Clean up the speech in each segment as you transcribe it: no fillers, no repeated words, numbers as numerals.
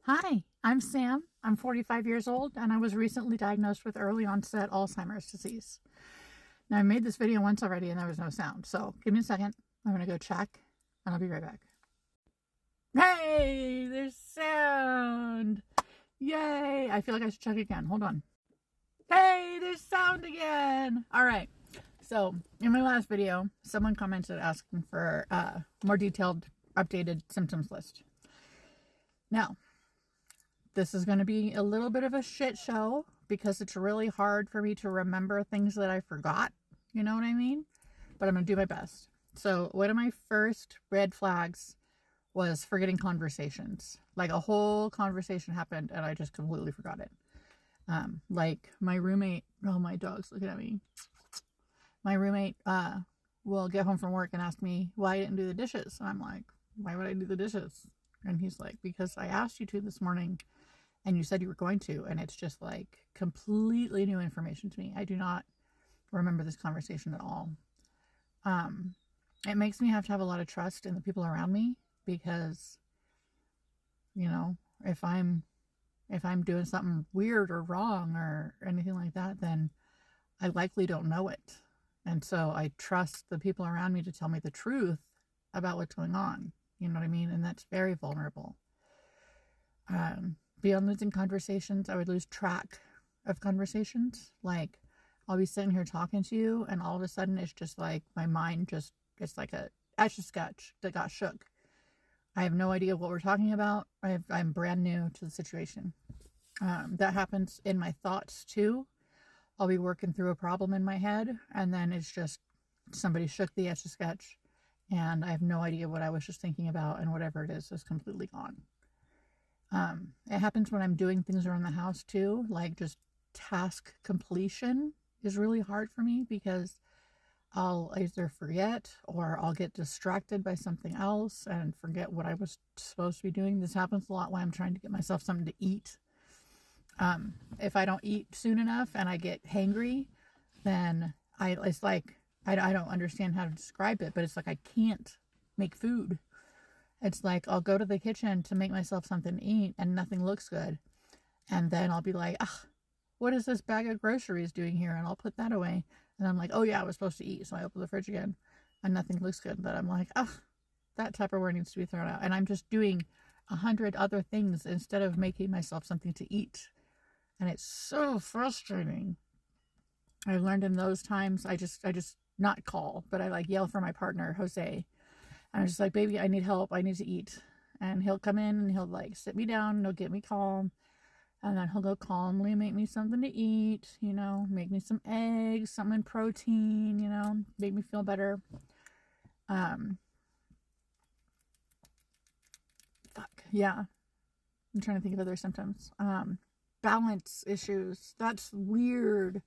Hi, I'm Sam. I'm 45 years old and I was recently diagnosed with early onset Alzheimer's disease. Now, I made this video once already and there was no sound, so give me a second. I'm going to go check and I'll be right back. Hey, there's sound! Yay! I feel like I should check again. Hold on. Hey, there's sound again! All right. So, in my last video, someone commented asking for a more detailed, updated symptoms list. Now, this is going to be a little bit of a shit show because it's really hard for me to remember things that I forgot. You know what I mean? But I'm going to do my best. So, one of my first red flags was forgetting conversations. Like a whole conversation happened and I just completely forgot it. Like my roommate, oh, my dog's looking at me. My roommate will get home from work and ask me why I didn't do the dishes. And I'm like, why would I do the dishes? And he's like, because I asked you to this morning and you said you were going to, and it's just like completely new information to me. I do not remember this conversation at all. It makes me have to have a lot of trust in the people around me because, you know, if I'm doing something weird or wrong or anything like that, then I likely don't know it. And so I trust the people around me to tell me the truth about what's going on. You know what I mean? And that's very vulnerable. Beyond losing conversations, I would lose track of conversations. Like, I'll be sitting here talking to you, and all of a sudden, it's just like my mind it's like a etch a sketch that got shook. I have no idea what we're talking about. I'm brand new to the situation. That happens in my thoughts too. I'll be working through a problem in my head, and then it's just somebody shook the etch a sketch, and I have no idea what I was just thinking about, and whatever it is completely gone. It happens when I'm doing things around the house too, like just task completion is really hard for me because I'll either forget or I'll get distracted by something else and forget what I was supposed to be doing. This happens a lot when I'm trying to get myself something to eat. If I don't eat soon enough and I get hangry, then it's like, I don't understand how to describe it, but it's like I can't make food. It's like I'll go to the kitchen to make myself something to eat and nothing looks good. And then I'll be like, what is this bag of groceries doing here? And I'll put that away. And I'm like, oh yeah, I was supposed to eat. So I open the fridge again and nothing looks good. But I'm like, that Tupperware needs to be thrown out. And I'm just doing 100 other things instead of making myself something to eat. And it's so frustrating. I learned in those times, I just not call, but I like yell for my partner, Jose. And I'm just like, baby, I need help. I need to eat. And he'll come in and he'll like sit me down and he'll get me calm. And then he'll go calmly make me something to eat, make me some eggs, something protein, make me feel better. Yeah. I'm trying to think of other symptoms. Balance issues. That's weird.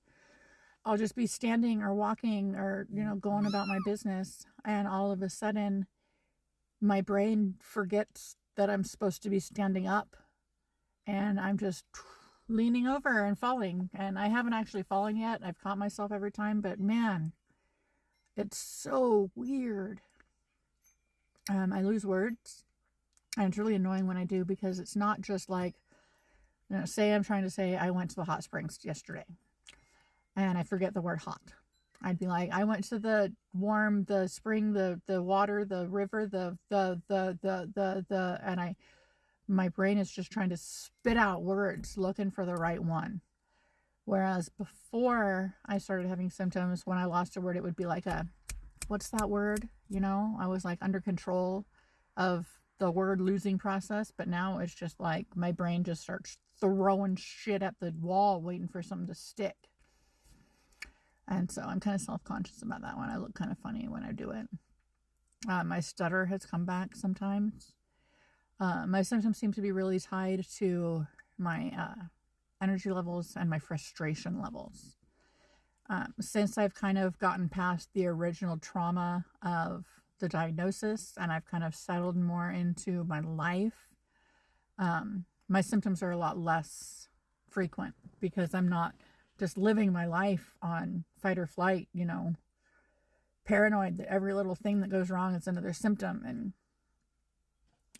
I'll just be standing or walking or, going about my business. And all of a sudden, my brain forgets that I'm supposed to be standing up and I'm just leaning over and falling. And I haven't actually fallen yet. I've caught myself every time, but man, it's so weird. I lose words and it's really annoying when I do because it's not just like, say I'm trying to say I went to the hot springs yesterday and I forget the word hot. I'd be like, I went to the warm, the spring, the water, the river, and my brain is just trying to spit out words looking for the right one. Whereas before I started having symptoms, when I lost a word, it would be like what's that word? I was like under control of the word losing process, but now it's just like my brain just starts throwing shit at the wall waiting for something to stick. And so I'm kind of self-conscious about that one. I look kind of funny when I do it. My stutter has come back sometimes. My symptoms seem to be really tied to my energy levels and my frustration levels. Since I've kind of gotten past the original trauma of the diagnosis and I've kind of settled more into my life, my symptoms are a lot less frequent because I'm not just living my life on fight or flight, paranoid that every little thing that goes wrong is another symptom. And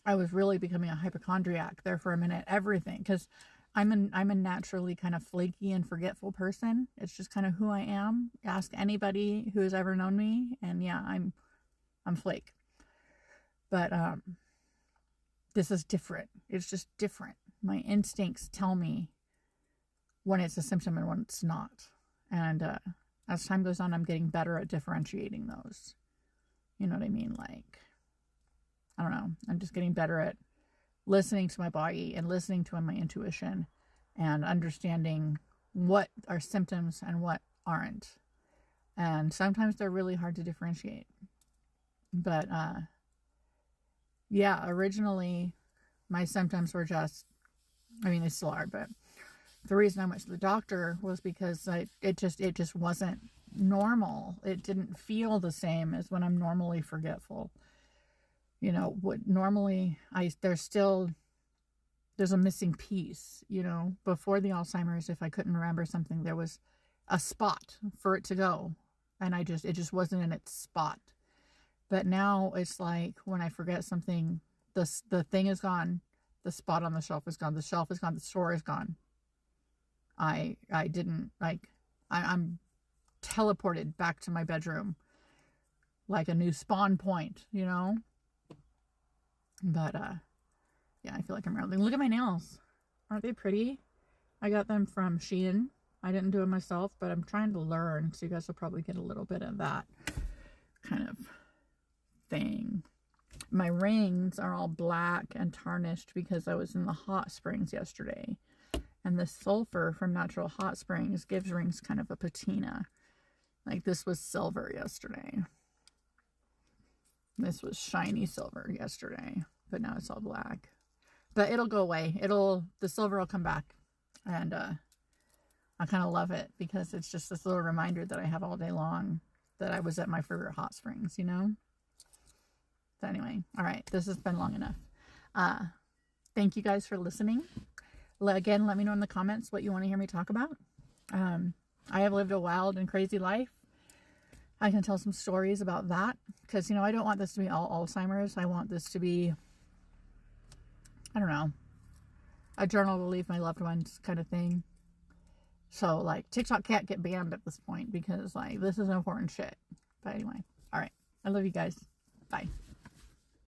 I was really becoming a hypochondriac there for a minute. Everything, because I'm a naturally kind of flaky and forgetful person. It's just kind of who I am. Ask anybody who has ever known me, and yeah, I'm flake. But this is different. It's just different. My instincts tell me when it's a symptom and when it's not. And as time goes on, I'm getting better at differentiating those. You know what I mean? Like, I don't know. I'm just getting better at listening to my body and listening to my intuition and understanding what are symptoms and what aren't. And sometimes they're really hard to differentiate. But yeah, originally my symptoms were just, I mean, they still are, but the reason I went to the doctor was because it just wasn't normal. It didn't feel the same as when I'm normally forgetful. You know, what normally there's a missing piece, you know. Before the Alzheimer's, if I couldn't remember something, there was a spot for it to go, and it just wasn't in its spot. But now it's like when I forget something, the thing is gone, the spot on the shelf is gone, the shelf is gone, the store is gone. I didn't like, I'm teleported back to my bedroom like a new spawn point, you know. But yeah, I feel like I'm rambling. Look at my nails. Aren't they pretty? I got them from Shein. I didn't do it myself, but I'm trying to learn, so you guys will probably get a little bit of that kind of thing. My rings are all black and tarnished because I was in the hot springs yesterday. And the sulfur from natural hot springs gives rings kind of a patina. Like this was silver yesterday. This was shiny silver yesterday, but now it's all black. But it'll go away. The silver will come back. And I kind of love it because it's just this little reminder that I have all day long that I was at my favorite hot springs, you know? So anyway, all right, this has been long enough. Thank you guys for listening. Again, let me know in the comments what you want to hear me talk about. I have lived a wild and crazy life. I can tell some stories about that because, you know, I don't want this to be all Alzheimer's. I want this to be, I don't know, a journal to leave my loved ones kind of thing. So, like, TikTok can't get banned at this point because, like, this is important shit. But anyway, all right. I love you guys. Bye.